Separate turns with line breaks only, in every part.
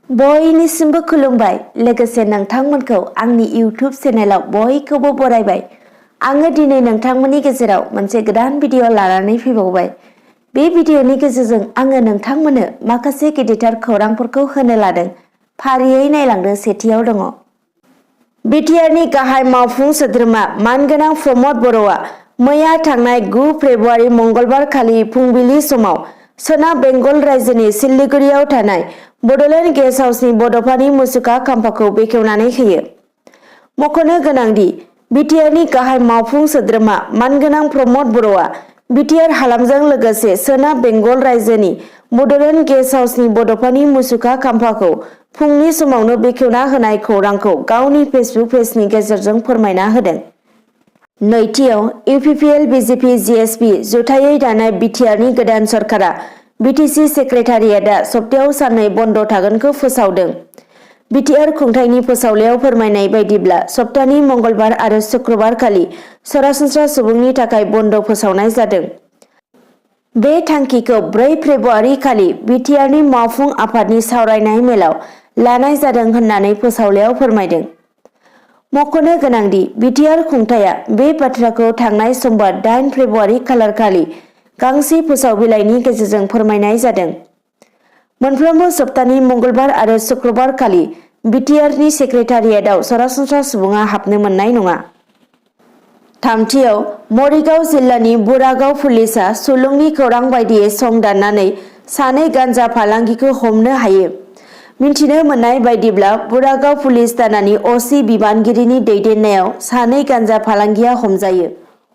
बयनिसिमबो खुलुमबाय लोगोसे नोंथांमोनखौ आंनि YouTube चेनेलाव बयखौबो बरायबाय। आङो दिनै नोंथांमोननि गेजेराव मोनसे गोदान भिडिअ लानानै फैबावबाय। बे भिडिअनि गेजेरजों आङो नोंथांमोननो माखासे गिदिरथार खौरांफोरखौ होनो लादों। फारियै नायलांदो। सेथियाव दङ बिटिआरनि गाहाय मावफुं सोद्रोमा मानगोनां प्रमद बर'आ मैया थांनाय 9 फेब्रुआरि मंगलबार खालि फुंबिलि समाव सोनाब बेंगल रायजोनि सिलिगुरियाव थानाय बड'लेण्ड गेस्ट हाउसनि बड'फानि मुसुखा खाम्फाखौ बेखेवनानै होयो। मख'नो गोनांदि बिटिआरनि गाहाय मावफुं सोद्रोमा मानगोनां प्रमद बर'आ बिटिआर हालामजों लोगोसे सोनाब बेंगल रायजोनि बड'लेण्ड गेस्ट हाउसनि बड'फानि मुसुखा खाम्फाखौ फुंनि समावनो बेखेवना होनाय खौरांखौ गावनि फेसबुक पेजनि गेजेरजों फोरमायना होदों। नैथियाव इउपिपिएल बिजेपि जिएसपि जुथायै दानाय बिटिआरनि गोदान सरकारा बिटिसि सेक्रेटारियेटआ सप्तायाव साननै बन्द थागोनखौ फोसावदों। बिटिआर खुंथायनि फोसावलायाव फोरमायनाय बायदिब्ला सप्तानि मंगलबार आरो शुक्रबार खालि सरासनस्रा सुबुंनि थाखाय बन्द फोसावनाय जादों। बे थांखिखौ 4 फेब्रुआरि खालि बिटिआरनि मावफुं आफादनि सावरायनाय मेलाव लानाय जादों होननानै फोसावलायाव फोरमायदों। मख'नो गोनांदि बिटिआर खुंथाया बे बाथ्राखौ थांनाय समबार 8 फेब्रुआरि खालारखालि गांसे फोसाव बिलाइनि गेजेरजों फोरमायनाय जादों। मोनफ्रोमबो सप्तानि मंगलबार आरो शुक्रबार खालि बिटिआरनि सेक्रेटारियेटआव सरासनस्रा सुबुङा हाबनो मोननाय नङा। थामथियाव मरिगाव जिल्लानि बुरागाव पुलिसआ सुलुंनि खौरां बायदियै सं दाननानै सानै गान्जा फालांगिखौ हमनो हायो। मिथिनो मोननाय बायदिब्ला बुरागाव पुलिस थानानि असि बिबानगिरिनि दैदेननायाव सानै गान्जा फालांगिया हमजायो।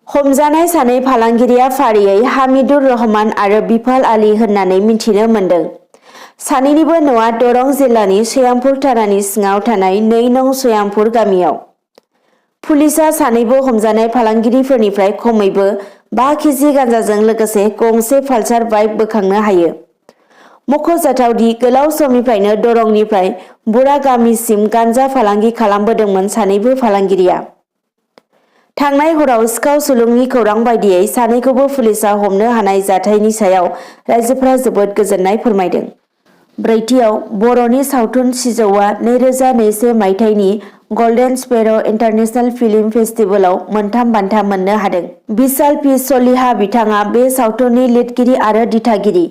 हमजानाय सानै फालांगिरिया फारियै हामिदुर रहमान आरो बिफाल आली होननानै मिथिनो मोन्दों। सानैनिबो न'आ दरं जिल्लानि सयामपुर थानानि सिङाव थानाय 2 नं सयामपुर गामियाव। पुलिसआ सानैबो हमजानाय फालांगिरिफोरनिफ्राय खमैबो 5 केजि गान्जाजों लोगोसे गंसे पालसार बाइक बोखांनो हायो। मख'जाथावदि गोलाव समनिफ्रायनो दरंनिफ्राय बुरा गामिसिम गान्जा फालांगि खालामबोदोंमोन सानैबो फालांगिरिया। थांनाय हराव सिखाव सुलुंनि खौरां बायदियै सानैखौबो पुलिसआ हमनो हानाय जाथायनि सायाव रायजोफोरा जोबोद गोजोननाय फोरमायदों। ब्रैथियाव बर'नि सावथुन सिजौआ 2021 मायथाइनि गल्डेन स्पेर' इन्टारनेशनेल फिल्म फेस्टिभेलाव 3 बान्था मोननो हादों। बिशाल पि सलिहा बिथाङा बे सावथुननि लिरगिरि आरो दिथागिरि।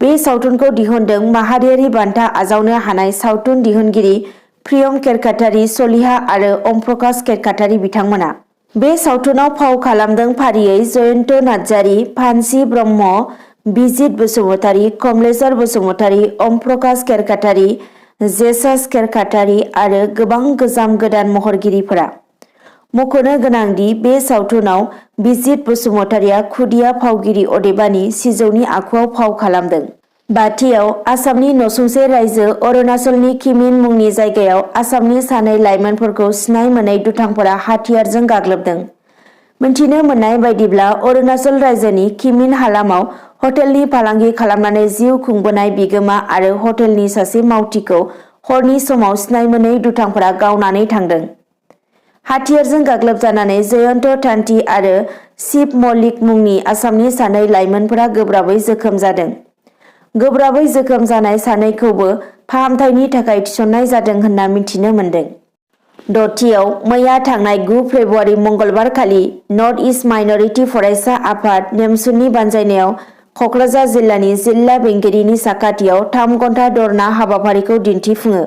बे सावथुनखौ दिहुनदों माहारियारि बान्था आजावनो हानाय सावथुन दिहुनगिरि प्रियम केरकाटारि सलिहा आरो अम प्रकाश केरकाटारि बिथांमोना। बे सावथुनाव फाव खालामदों फारियै जयन्त नार्जारी, फानसि ब्रह्म, बिजित बसुमतारी, कमलेश्वर बसुमतारी, अम प्रकाश केरकाटारि, जेसास केरकाटारि आरो गोबां गोजाम गोदान महरगिरिफोरा। मख'नो गोनांदि बे सावथुनाव बिजित बसुमतारीया खुदिया फावगिरि अदेबानि सिजौनि आखुआव फाव खालामदों। बाथियाव आसामनि नसुंसे रायजो अरुणाचलनि किमिन मुंनि जायगायाव आसामनि सानै लाइमोनफोरखौ सिनाय मोनै दुथांफोरा हाथियारजों गाग्लोबदों। मिथिनो मोननाय बायदिब्ला अरुणाचल रायजोनि किमिन हालामाव हटेलनि फालांगि खालामनानै जिउ खुंबोनाय बिगोमा आरो हटेलनि सासे मावथिखौ हरनि समाव सिनाय मोनै दुथांफोरा गावनानै थांदों। हाथियारजों गाग्लोबजानानै जयन्त थान्ति आरो शिव मल्लिक मुंनि आसामनि सानै लाइमोनफोरा गोब्राबै जोखोम जादों। गोब्राबै जोखोम जानाय सानैखौबो फाहामथायनि थाखाय थिसननाय जादों होनना मिथिनो मोन्दों। दथियाव मैया थांनाय 9 फेब्रुआरि मंगलबार खालि नर्थ इस्ट माइनरिटि फरायसा आफाद नेमसुननि बानजायनायाव कक्राझार जिल्लानि जिल्ला बेंगिरिनि साखाथियाव 3 घन्टा धरना हाबाफारिखौ दिन्थिफुङो।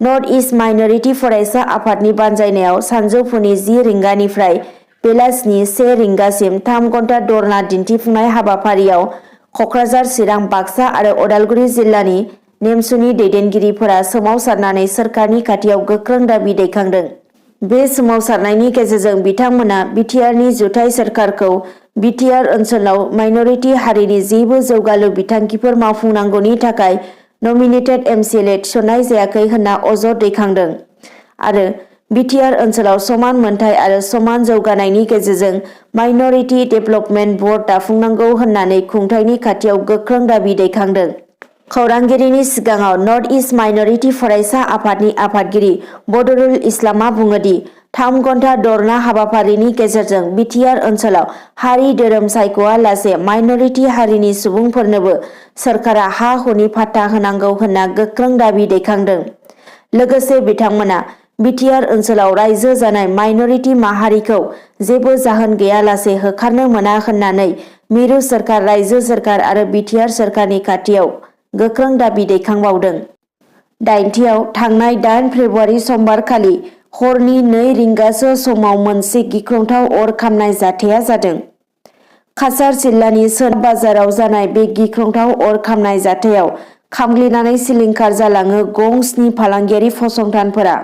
नर्थ इस्ट माइनरिटि फरायसा आफादनि बानजायनायाव सानजौफुनि 10 रिंगानिफ्राय बेलासिनि 1 रिंगासिम 3 घन्टा धरना दिन्थिफुंनाय हाबाफारियाव कक्राझार, चिरां, बाक्सा आरो उदालगुरि जिल्लानि नेमसुनि दैदेनगिरिफोरा सोमावसारनानै सोरखारनि खाथियाव गोख्रों दाबि दैखांदों। बे सोमावसारनायनि गेजेरजों बिथांमोना बिटिआरनि जुथाइ सोरखारखौ बिटिआर ओनसोलाव माइनरिटि हारिनि जेबो जौगालु बिथांखिफोर मावफुंनांगौनि थाखाय नमिनेटेड एमसिएलए थिसननाय जायाखै होनना अजद दैखांदों आरो बिटिआर ओनसोलाव समान मोनथाय आरो समान जौगानायनि गेजेरजों माइनरिटि डेभेलपमेन्ट बर्ड दाफुंनांगौ होननानै खुंथायनि खाथियाव गोख्रों दाबि दैखांदों। खौरांगिरिनि सिगाङाव नर्थ इस्ट माइनरिटि फरायसा आफादनि आफादगिरि बदरुल इस्लामआ बुङोदि 3 घन्टा धरना हाबाफारिनि गेजेरजों बिटिआर ओनसोलाव हारि धोरोम सायख'आलासे माइनरिटि हारिनि सुबुंफोरनोबो सरकारा हा हुनि फाट्टा होनांगौ होनना गोख्रों दाबि दैखांदों। लोगोसे बिथांमोना बिटिआर ओनसोलाव रायजो जानाय माइनरिटि माहारिखौ जेबो जाहोन गैयालासे होखारनो मोना होननानै मिरु सरकार, रायजो सरकार आरो बिटिआर सरकारनि खाथियाव गोख्रों दाबि दैखांबावदों। दाइनथियाव थांनाय 8 फेब्रुआरि समबारखालि हरनि 2 रिंगासो समाव मोनसे गिख्रंथाव अर खामनाय जाथाया जादों। काछार जिल्लानि सोनाब बाजाराव जानाय बे गिख्रंथाव अर खामनाय जाथायाव खामग्लिनानै सिलिंखार जालाङो गं 7 फालांगियारि फसंथानफोरा।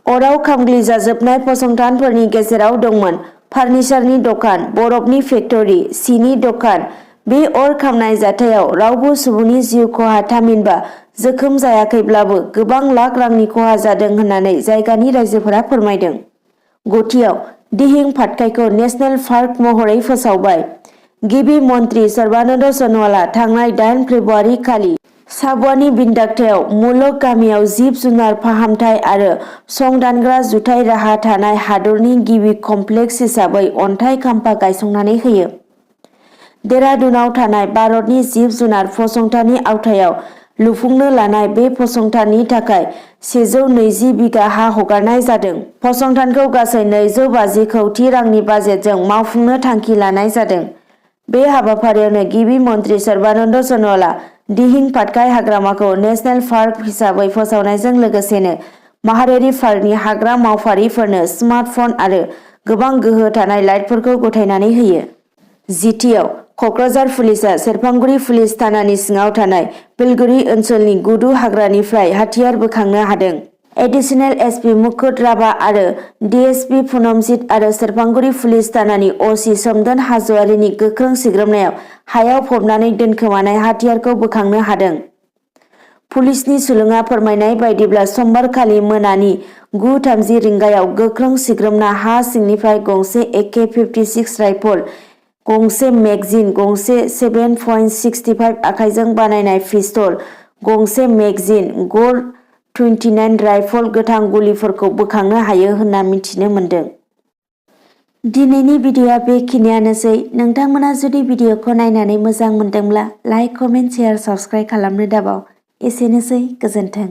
अराव खामग्लिजाजोबनाय फसंथानफोरनि गेजेराव दंमोन फार्निचारनि दखान, बरफनि फेक्टरि, सिनि दखान। बे अर खामनाय जाथायाव रावबो सुबुंनि जिउ खहा थामहिनबा जोखोम जायाखैब्लाबो गोबां लाख रांनि खहा जादों होननानै जायगानि रायजोफोरा फोरमायदों। गुथियाव दिहिं पाटकाइखौ नेशनेल पार्क महरै फोसावबाय। गिबि मन्त्रि सर्बानन्द सन'वालआ थांनाय 8 फेब्रुआरि खालि साबुवानि बिनदागथायाव मुलुग गामियाव जिब जुनार फाहामथाय आरो संदानग्रा जुथाइ राहा थानाय हादरनि गिबि कमप्लेक्स हिसाबै अन्थाइ खाम्फा गायसंनानै होयो। देरादुनाव थानाय भारतनि जिब जुनार फसंथाननि आवथायाव लुफुंनो लानाय बे फसंथाननि थाखाय 120 बिगा हा हगारनाय जादों। फसंथानखौ गासै 250 कौटि रांनि बाजेटजों मावफुंनो थांखि लानाय जादों। बे हाबाफारियावनो गिबि मन्त्रि सर्बानन्द सन'वालआ दिहिं पाटकाइ हाग्रामाखौ नेशनेल पार्क हिसाबै फोसावनायजों लोगोसेनो माहारियारि पार्कनि हाग्रा मावफारिफोरनो स्मार्टफन आरो गोबां गोहो थानाय लाइटफोरखौ गथायनानै होयो। जिथियाव कक्राझार पुलिसआ सेरफांगुरि पुलिस थानानि सिङाव थानाय बेलगुरि ओनसोलनि गुदु हाग्रानिफ्राय हाथियार बोखांनो हादों। एडिशनेल एसपि मुकुट राभा आरो डिएसपि पुनमजित आरो सेरफांगुरि पुलिस थानानि असि सोमदोन हाज'वारिनि गोख्रों सिग्रोमनायाव हायाव फबनानै दोनखोमानाय हाथियारखौ बोखांनो हादों। पुलिसनि सुलुङा फोरमायनाय बायदिब्ला समबारखालि मोनानि 9:30 रिंगायाव गोख्रों सिग्रोमना हा सिंनिफ्राय गंसे AK-56 राइफल, गंसे मेगजिन, गंसे 7.65 आखाइजों बानायनाय पिस्तल, गंसे मेगजिन, गर 29 राइफल, गोथां गुलिफोरखौ बोखांनो हायो होनना मिथिनो मोन्दों। दिनैनि भिडिअ'आ बेखिनियानोसै। नोंथांमोना जुदि भिडिअ'खौ नायनानै मोजां मोनदोंब्ला लाइक, कमेन्ट, शेयार, साबस्क्राइब खालामनो दाबाव। एसेनोसै, गोजोन्थों।